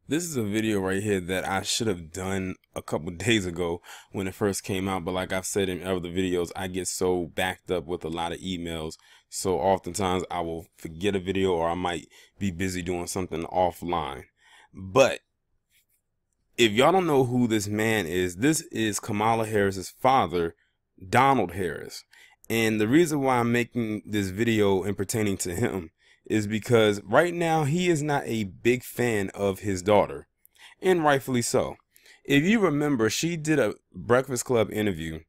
This is a video right here that I should have done a couple days ago when it first came out. But like I've said in other videos, I get so backed up with a lot of emails. So oftentimes I will forget a video or I might be busy doing something offline. But if y'all don't know who this man is, this is Kamala Harris's father, Donald Harris. And the reason why I'm making this video and pertaining to him is because right now he is not a big fan of his daughter, and rightfully so. If you remember, she did a Breakfast Club interview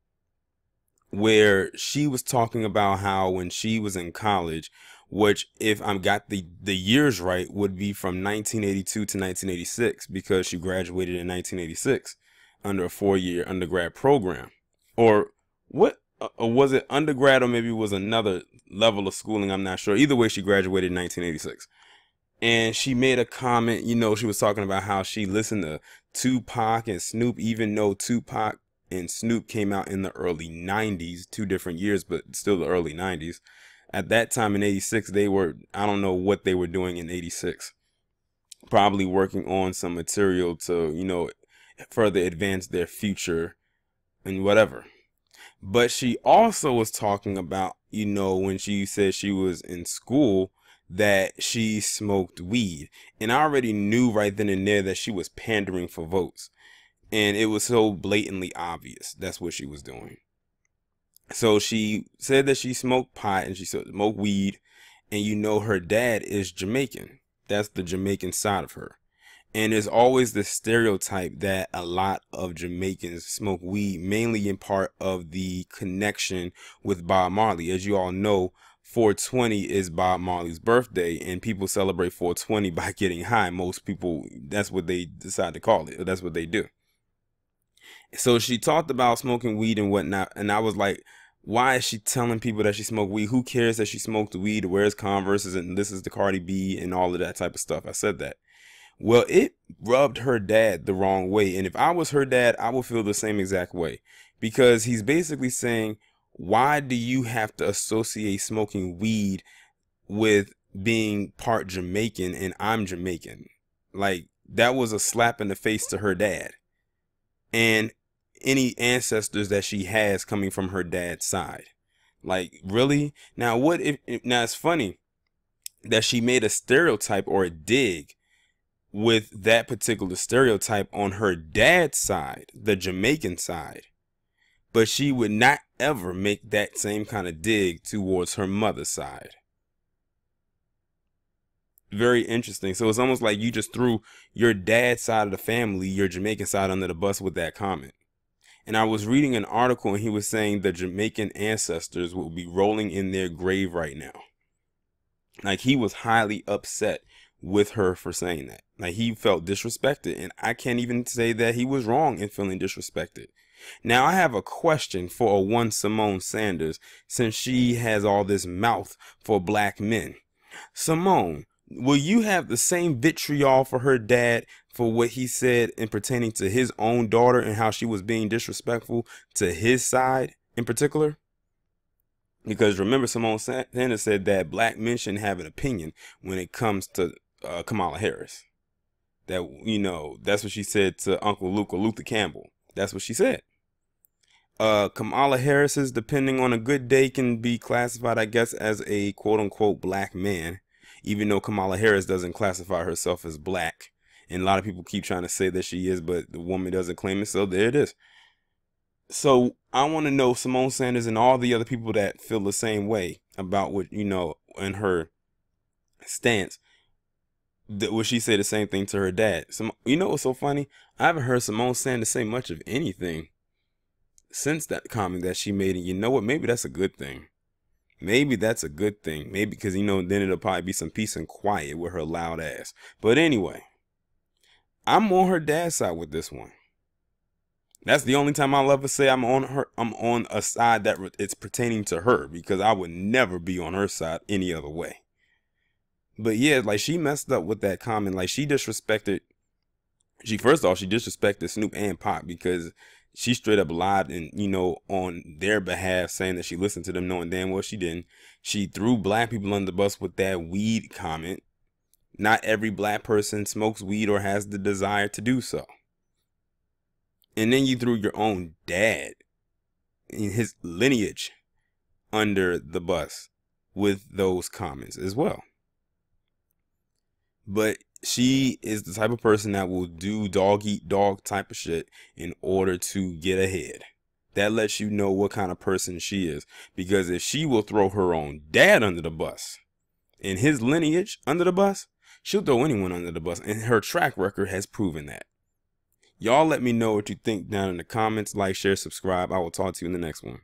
where she was talking about how when she was in college, which if I got the years right would be from 1982 to 1986 because she graduated in 1986 under a 4-year undergrad program. Or what was it, undergrad, or maybe it was another level of schooling, I'm not sure. Either way, she graduated in 1986. And she made a comment, she was talking about how she listened to Tupac and Snoop, even though Tupac and Snoop came out in the early 90s, 2 different years, but still the early 90s. At that time in 86, they were, I don't know what they were doing in 86. Probably working on some material to, further advance their future and whatever. But she also was talking about, when she said she was in school, that she smoked weed. And I already knew right then and there that she was pandering for votes. And it was so blatantly obvious that's what she was doing. So she said that she smoked pot and she smoked weed. And her dad is Jamaican. That's the Jamaican side of her. And there's always this stereotype that a lot of Jamaicans smoke weed, mainly in part of the connection with Bob Marley. As you all know, 420 is Bob Marley's birthday, and people celebrate 420 by getting high. Most people, that's what they decide to call it. That's what they do. So she talked about smoking weed and whatnot, and I was like, why is she telling people that she smoked weed? Who cares that she smoked weed, wears Converses, and this is the Cardi B and all of that type of stuff? I said that. Well, it rubbed her dad the wrong way. And if I was her dad, I would feel the same exact way. Because he's basically saying, why do you have to associate smoking weed with being part Jamaican and I'm Jamaican? Like, that was a slap in the face to her dad. And any ancestors that she has coming from her dad's side. Like, really? Now, now it's funny that she made a stereotype or a dig with that particular stereotype on her dad's side, the Jamaican side. But she would not ever make that same kind of dig towards her mother's side. Very interesting. So it's almost like you just threw your dad's side of the family, your Jamaican side, under the bus with that comment. And I was reading an article and he was saying the Jamaican ancestors will be rolling in their grave right now. Like, he was highly upset with her for saying that. Like, he felt disrespected, and I can't even say that he was wrong in feeling disrespected. Now, I have a question for a one Simone Sanders, since she has all this mouth for black men. Simone, will you have the same vitriol for her dad for what he said in pertaining to his own daughter and how she was being disrespectful to his side in particular? Because remember, Simone Sanders said that black men shouldn't have an opinion when it comes to Kamala Harris. That, that's what she said to Uncle Luke, or Luther Campbell. That's what she said. Kamala Harris's, depending on a good day, can be classified, I guess, as a quote unquote black man, even though Kamala Harris doesn't classify herself as black. And a lot of people keep trying to say that she is, but the woman doesn't claim it. So there it is. So I want to know, Simone Sanders and all the other people that feel the same way about what, in her stance, would she say the same thing to her dad? What's so funny? I haven't heard Simone Sanders say much of anything since that comment that she made. And you know what? Maybe that's a good thing. Maybe that's a good thing. Maybe because, then it'll probably be some peace and quiet with her loud ass. But anyway, I'm on her dad's side with this one. That's the only time I'll ever say I'm on a side that it's pertaining to her, because I would never be on her side any other way. But yeah, like, she messed up with that comment. Like, she disrespected Snoop and Pop, because she straight up lied and, on their behalf, saying that she listened to them, knowing damn well she didn't. She threw black people under the bus with that weed comment. Not every black person smokes weed or has the desire to do so. And then you threw your own dad in his lineage under the bus with those comments as well. But she is the type of person that will do dog eat dog type of shit in order to get ahead. That lets you know what kind of person she is. Because if she will throw her own dad under the bus and his lineage under the bus, she'll throw anyone under the bus. And her track record has proven that. Y'all let me know what you think down in the comments. Like, share, subscribe. I will talk to you in the next one.